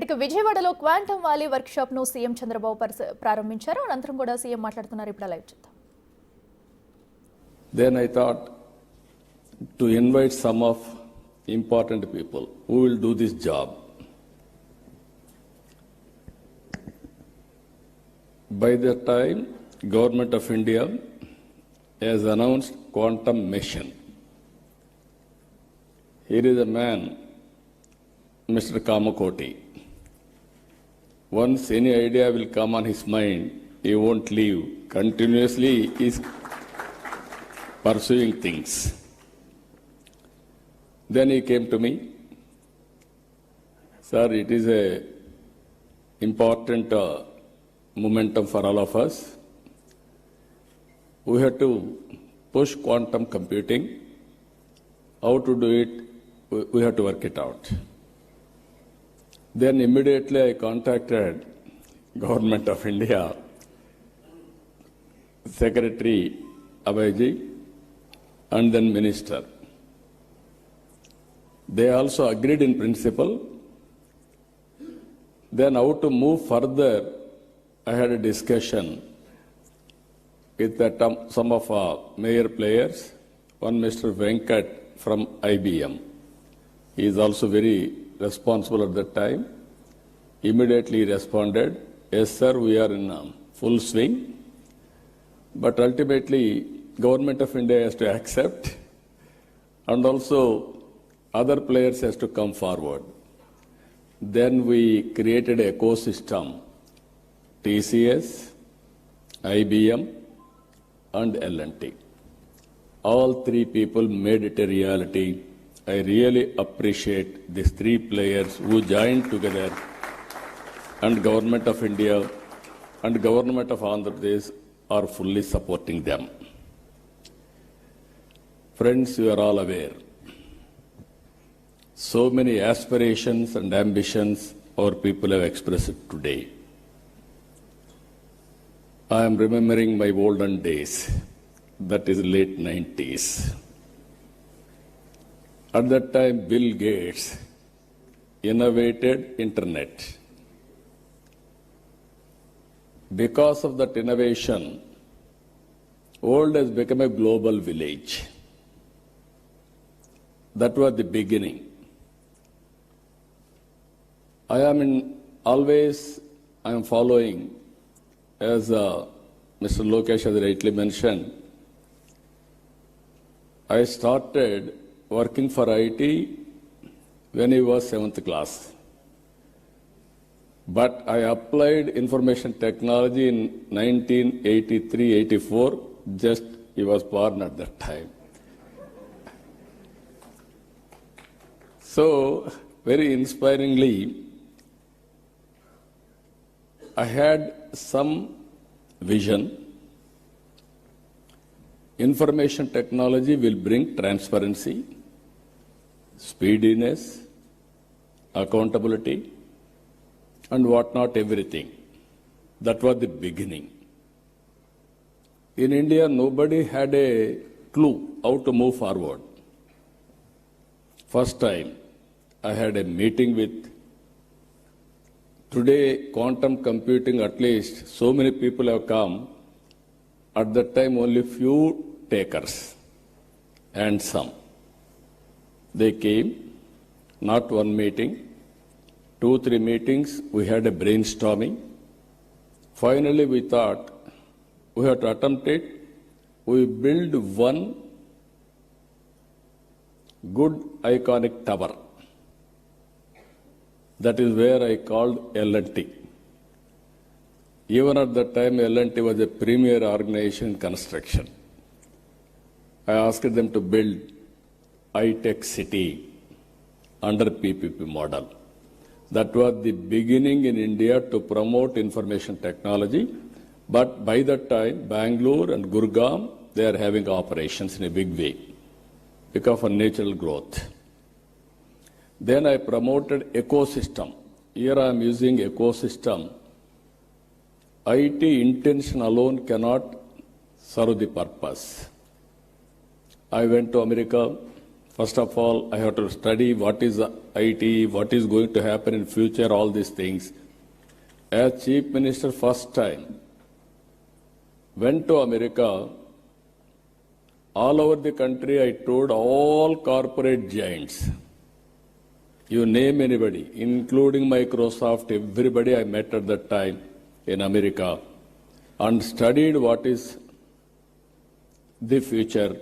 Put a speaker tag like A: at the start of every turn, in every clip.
A: ఇక విజయవాడలో క్వాంటమ్ వాలీ work shop ను సీఎం చంద్రబాబు ప్రారంభించారు. అనంతరం కూడా సీఎం మాట్లాడుతున్నారు. ఇప్పుడు లైవ్ చూద్దాం.
B: Then I thought to invite some of important people who will do this job. By that time, Government of India has announced quantum mission. Here is a man, Mr. Kamakoti. Once any idea will come on his mind, he won't leave. Continuously he is pursuing things. Then he came to me, sir, it is a important momentum for all of us. We have to push quantum computing. How to do it? We have to work it out. Then immediately I contacted Government of India, Secretary Abhayji, and then Minister. They also agreed in principle. Then how to move further, I had a discussion with some of our major players. One Mr. Venkat from IBM. He is also very responsible at that time. Immediately responded, yes sir, we are in full swing. But ultimately, Government of India has to accept, and also other players has to come forward. Then we created an ecosystem, TCS, IBM, and L&T. All three people made it a reality. I really appreciate these three players who joined together, and Government of India and Government of Andhra Pradesh are fully supporting them. Friends, you are all aware. So many aspirations and ambitions our people have expressed today. I am remembering my olden days, that is late 90s. At that time, Bill Gates innovated internet. Because of that innovation, world has become a global village. That was the beginning. I am following, as Mr. Lokesh has rightly mentioned, I started working for IT when he was 7th class. But I applied information technology in 1983-84, just he was born at that time. So, very inspiringly, I had some vision. Information technology will bring transparency, speediness, accountability, and whatnot, everything. That was the beginning. In India, nobody had a clue how to move forward. First time, I had a meeting with, today quantum computing, at least so many people have come. At that time, only few takers and some. They came, not one meeting, 2-3 meetings, we had a brainstorming. Finally, we thought we have to attempt it. We build one good iconic tower. That is where I called L&T. Even at that time, L&T was a premier organization in construction. I asked them to build high-tech city under PPP model. That was the beginning in India to promote information technology. But by that time, Bangalore and Gurgaon, they are having operations in a big way because of natural growth. Then I promoted ecosystem. Here I am using ecosystem. IT intention alone cannot serve the purpose. I went to America First of all, I have to study what is IT, what is going to happen in future, all these things. As Chief Minister, first time, went to America. All over the country, I told all corporate giants, you name anybody, including Microsoft, everybody I met at that time in America, and studied what is the future,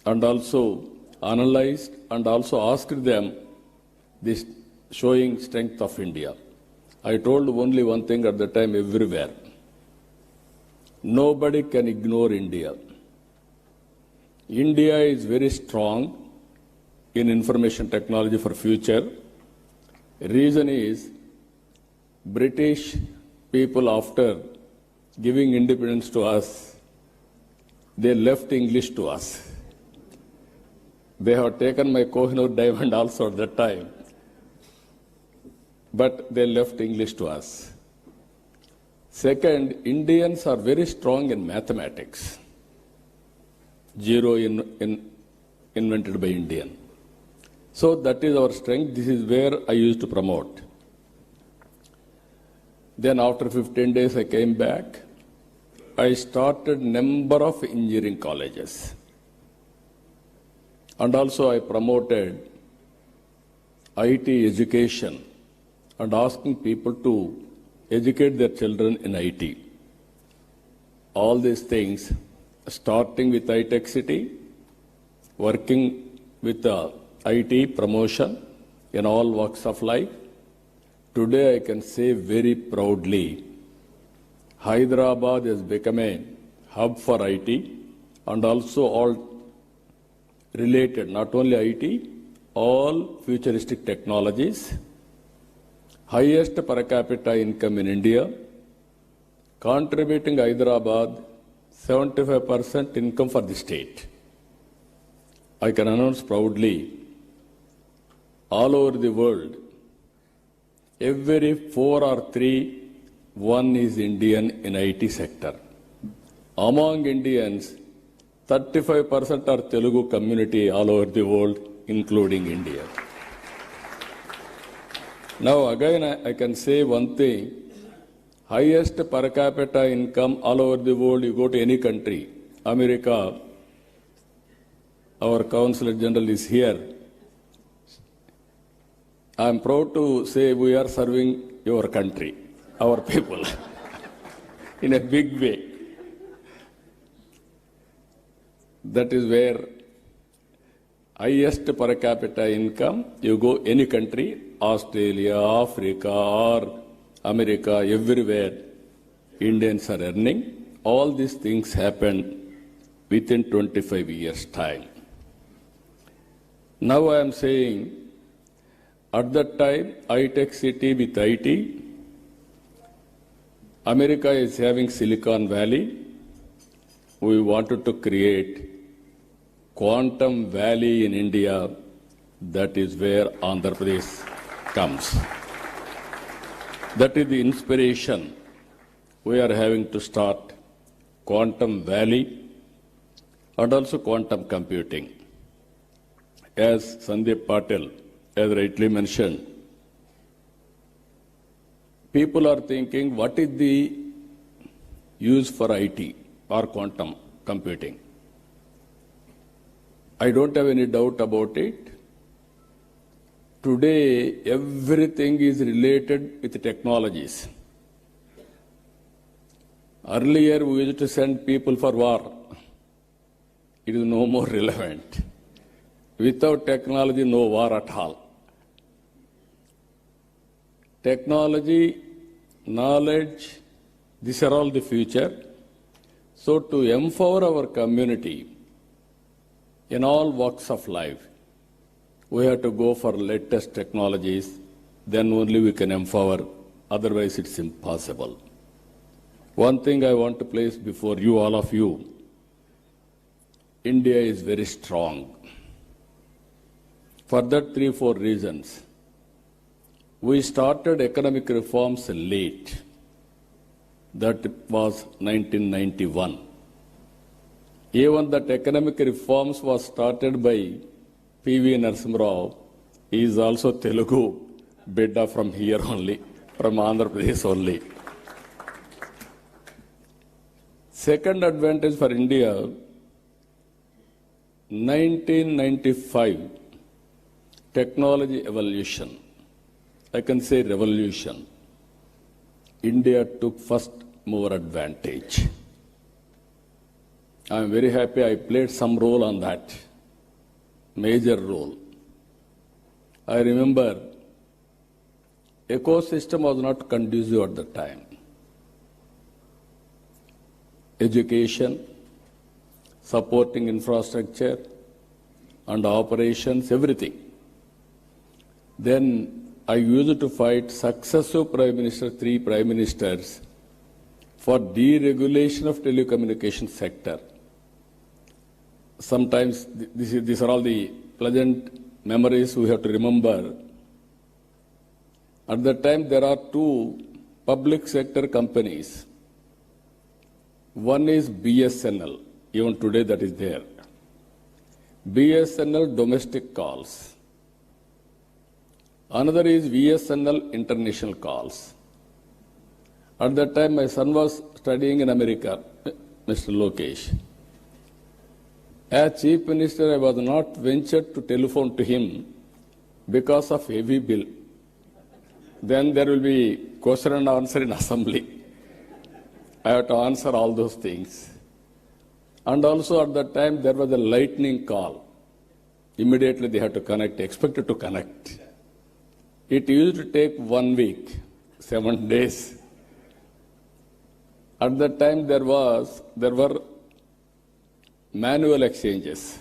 B: and also analyzed and also asked them this showing strength of India. I told only one thing at the time everywhere. Nobody can ignore India. India is very strong in information technology for future. Reason is British people, after giving independence to us, they left English to us. They have taken my Kohinoor diamond also at that time, but they left English to us. Second, Indians are very strong in mathematics. Zero invented by Indian. So that is our strength. This is where I used to promote. Then after 15 days I came back. I started number of engineering colleges. And also I promoted IT education and asking people to educate their children in IT. All these things, starting with iTech City, working with the IT promotion in all walks of life. Today I can say very proudly, Hyderabad has become a hub for IT and also all related, not only IT, all futuristic technologies. Highest per capita income in India, contributing Hyderabad 75% income for the state. I can announce proudly, all over the world, every 4 or 3, one is Indian in IT sector. Among Indians, 35% are Telugu community all over the world, including India. Now again I can say one thing, highest per capita income all over the world, you go to any country, America, our Consulate General is here. I am proud to say we are serving your country, our people, in a big way. That is where highest per capita income, you go any country, Australia, Africa, or America, everywhere, Indians are earning. All these things happen within 25 years' time. Now I am saying, at that time, iTech City with IT, America is having Silicon Valley. We wanted to create Quantum Valley in India. That is where Andhra Pradesh comes. That is the inspiration. We are having to start Quantum Valley and also quantum computing. As Sandeep Patil has rightly mentioned, people are thinking, what is the use for IT or quantum computing? I don't have any doubt about it. Today, everything is related with technologies. Earlier, we used to send people for war. It is no more relevant. Without technology, no war at all. Technology, knowledge, these are all the future. So to empower our community in all walks of life, we have to go for latest technologies, then only we can empower, otherwise it's impossible. One thing I want to place before you, all of you, India is very strong. For that 3-4 reasons. We started economic reforms late. That was 1991. Even that economic reforms was started by P.V. Narasimha is also Telugu bidda from here only, from Andhra Pradesh only. Second advantage for India, 1995 technology evolution. I can say revolution. India took first mover advantage. I am very happy I played some role on that, major role. I remember ecosystem was not conducive at the time. Education, supporting infrastructure and operations, everything. Then I used to fight successive prime ministers, 3 prime ministers, for deregulation of telecommunication sector. Sometimes these are all the pleasant memories we have to remember. At that time, there are 2 public sector companies. One is BSNL, even today that is there. BSNL domestic calls. Another is VSNL international calls. At that time, my son was studying in America, Mr. Lokesh. As Chief Minister, I was not ventured to telephone to him because of heavy bill. Then there will be question and answer in assembly. I have to answer all those things. And also at that time, there was a lightning call. Immediately they had to connect, expected to connect. It used to take 1 week, 7 days. At that time, there were manual exchanges.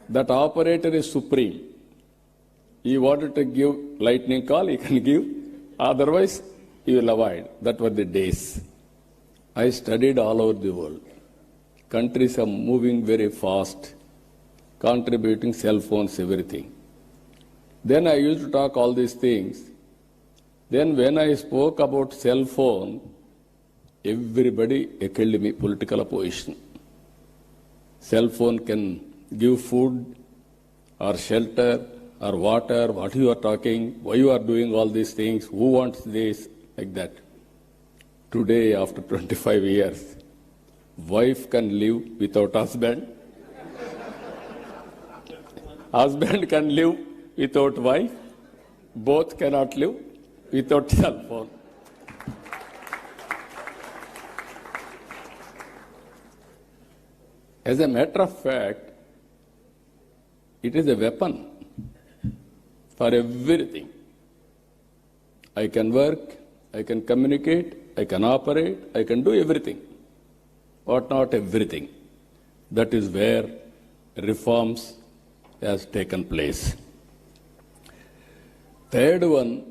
B: That operator is supreme. He wanted to give lightning call, he can give. Otherwise, he will avoid. That were the days. I studied all over the world. Countries are moving very fast, contributing cell phones, everything. Then I used to talk all these things. Then when I spoke about cell phone, everybody held me political opposition. Cell phone can give food or shelter or water, what you are talking, why you are doing all these things, who wants this, like that. Today, after 25 years, wife can live without husband. Husband can live without wife. Both cannot live without cell phone. As a matter of fact, it is a weapon for everything. I can work, I can communicate, I can operate, I can do everything. But not everything. That is where reforms has taken place. Third one,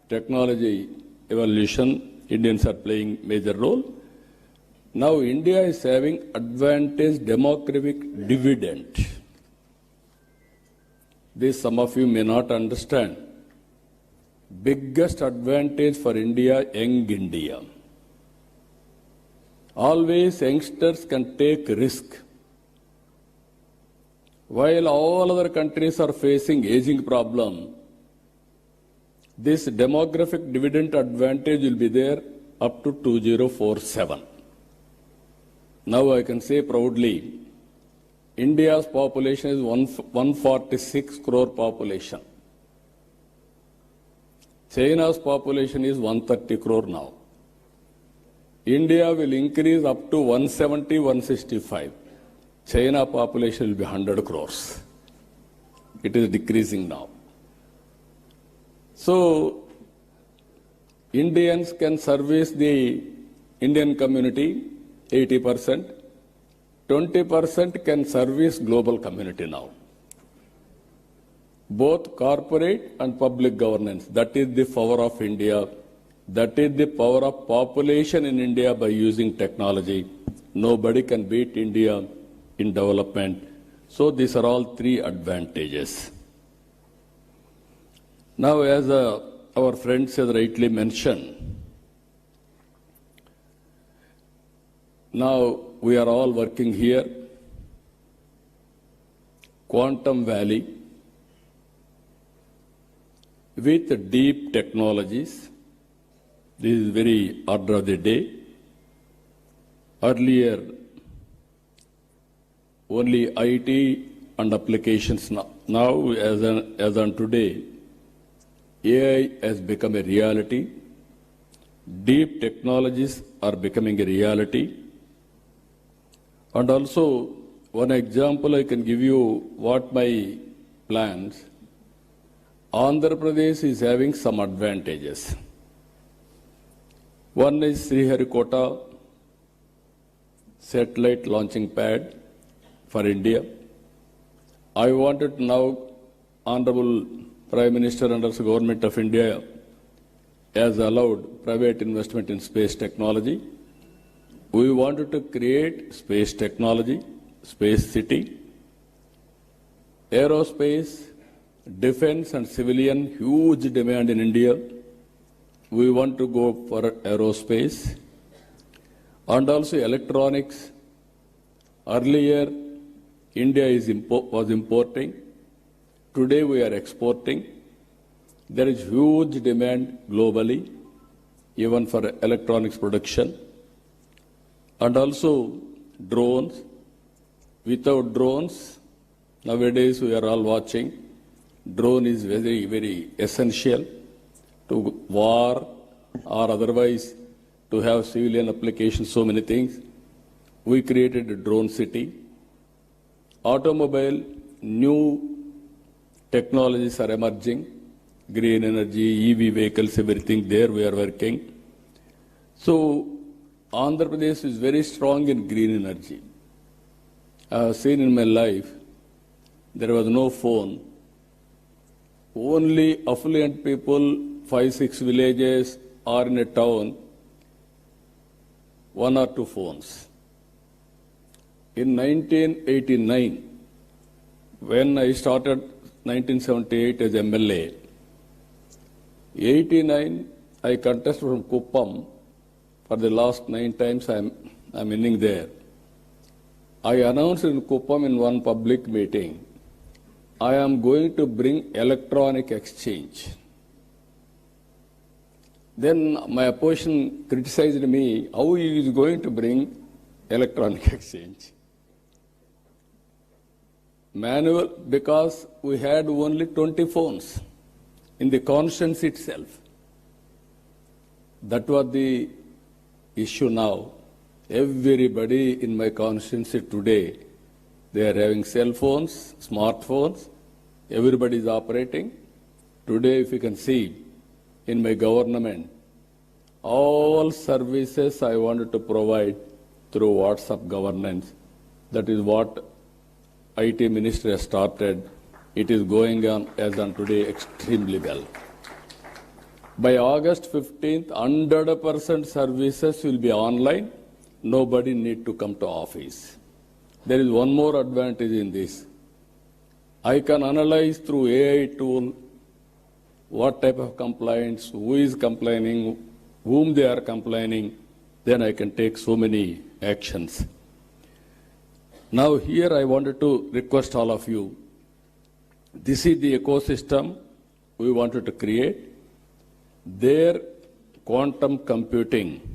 B: technology evolution. Indians are playing major role. Now India is having advantage demographic dividend. This some of you may not understand. Biggest advantage for India, young India. Always youngsters can take risk. While all other countries are facing aging problem, this demographic dividend advantage will be there up to 2047. Now I can say proudly, India's population is 146 crore population. China's population is 130 crore now. India will increase up to 170, 165. China population will be 100 crores. It is decreasing now. So, Indians can service the Indian community 80%. 20% can service global community now. Both corporate and public governance. That is the power of India. That is the power of population in India by using technology. Nobody can beat India in development. So these are all 3 advantages. Now, as our friends has rightly mentioned, now we are all working here. quantum valley with deep technologies. This is very order of the day. Earlier, only IT and applications. Now, as on today, AI has become a reality. Deep technologies are becoming a reality. And also, one example I can give you what my plans. Andhra Pradesh is having some advantages. One is Sriharikota satellite launching pad for India. I wanted now, Honorable Prime Minister under the Government of India has allowed private investment in space technology. We wanted to create space technology, space city, aerospace, defense and civilian, huge demand in India. We want to go for aerospace and also electronics. Earlier, India was importing. Today, we are exporting. There is huge demand globally, even for electronics production. And also drones. Without drones, nowadays we are all watching, drone is very, very essential to war or otherwise to have civilian applications, so many things. We created a drone city. Automobile, new technologies are emerging, green energy, EV vehicles, everything there we are working. So, Andhra Pradesh is very strong in green energy. I have seen in my life, there was no phone. Only affluent people, 5-6 villages or in a town, 1 or 2 phones. In 1989, when I started 1978 as MLA, 89 I contested from Kuppam. For the last 9 times I'm winning there. I announced in Kuppam in one public meeting, I am going to bring electronic exchange. Then my opposition criticized me, how he is going to bring electronic exchange? Manual, because we had only 20 phones in the constituency itself. That was the issue now. Everybody in my constituency today, they are having cell phones, smartphones, everybody is operating. Today, if you can see, in my government, all services I wanted to provide through WhatsApp governance. That is what IT Ministry has started. It is going on as on today extremely well. By August 15th, 100% services will be online. Nobody need to come to office. There is one more advantage in this. I can analyze through AI tool what type of complaints, who is complaining, whom they are complaining. Then I can take so many actions. Now here I wanted to request all of you. This is the ecosystem we wanted to create. There, quantum computing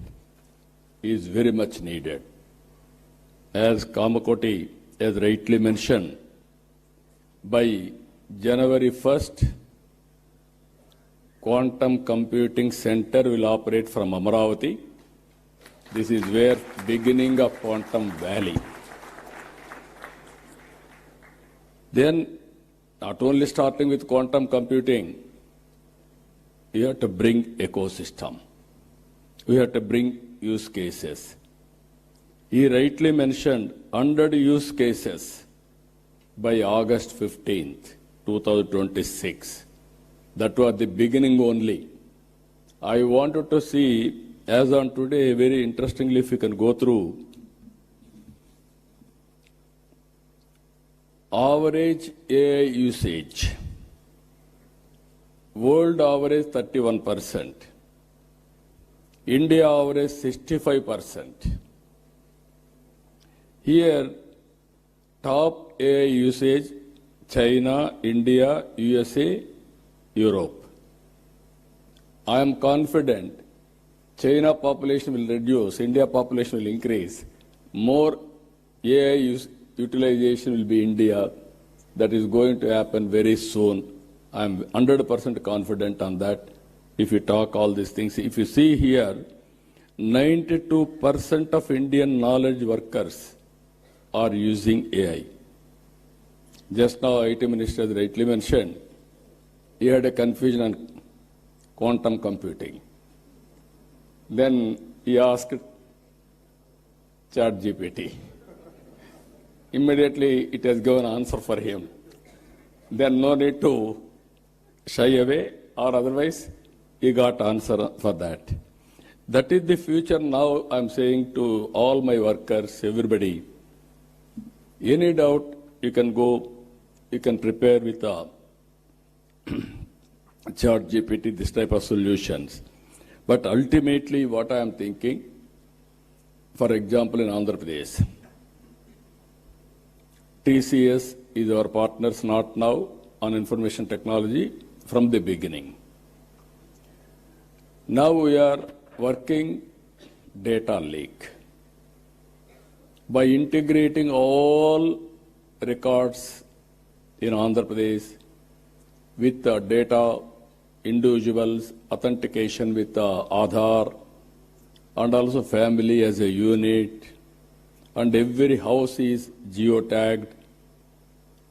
B: is very much needed. As Kamakoti has rightly mentioned, by January 1st, Quantum Computing Center will operate from Amaravati. This is where beginning of Quantum Valley. Then, not only starting with quantum computing, you have to bring ecosystem. We have to bring use cases. He rightly mentioned 100 use cases by August 15th, 2026. That was the beginning only. I wanted to see, as on today, very interestingly, if you can go through, average AI usage. World average 31%. India average 65%. Here, top AI usage China, India, USA, Europe. I am confident China population will reduce, India population will increase. More AI utilization will be India. That is going to happen very soon. I am 100% confident on that. If you talk all these things, if you see here, 92% of Indian knowledge workers are using AI. Just now, IT Minister rightly mentioned, he had a confusion on quantum computing. Then he asked ChatGPT. Immediately, it has given answer for him. Then no need to shy away, or otherwise, he got answer for that. That is the future now. I'm saying to all my workers, everybody, any doubt, you can go, you can prepare with a ChatGPT, this type of solutions. But ultimately, what I am thinking, for example, in Andhra Pradesh, TCS is our partners, not now, on information technology from the beginning. Now we are working data lake. By integrating all records in Andhra Pradesh with data, individuals, authentication with Aadhaar, and also family as a unit, and every house is geotagged,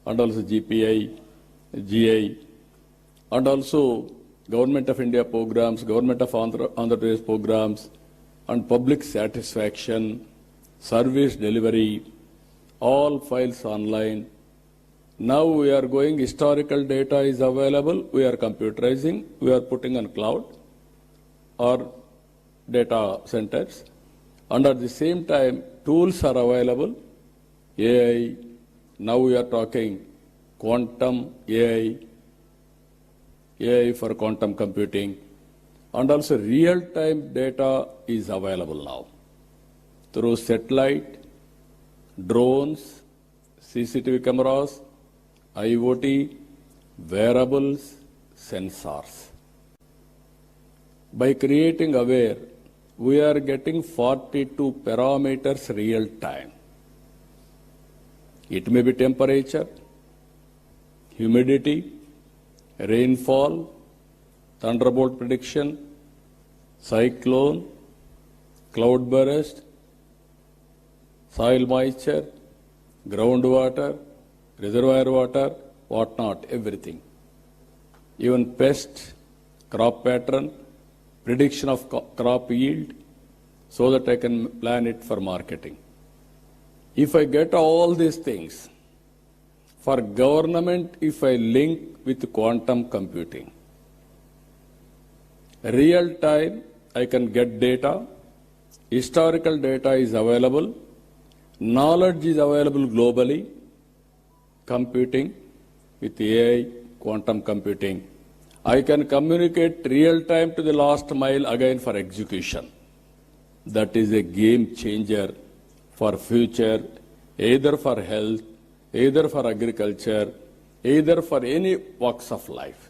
B: and also GPI, GI, and also Government of India programs, Government of Andhra Pradesh programs, and public satisfaction, service delivery, all files online. Now we are going, historical data is available, we are computerizing, we are putting on cloud or data centers. And at the same time, tools are available, AI, now we are talking quantum AI, AI for quantum computing, and also real-time data is available now through satellite, drones, CCTV cameras, IoT, wearables, sensors. By creating Aware, we are getting 42 parameters real time. It may be temperature, humidity, rainfall, thunderbolt prediction, cyclone, cloud burst, soil moisture, groundwater, reservoir water, whatnot, everything. Even pest, crop pattern, prediction of crop yield, so that I can plan it for marketing. If I get all these things, for government, if I link with quantum computing, real time, I can get data, historical data is available, knowledge is available globally, computing with AI, quantum computing. I can communicate real time to the last mile again for execution. That is a game changer for future, either for health, either for agriculture, either for any walks of life.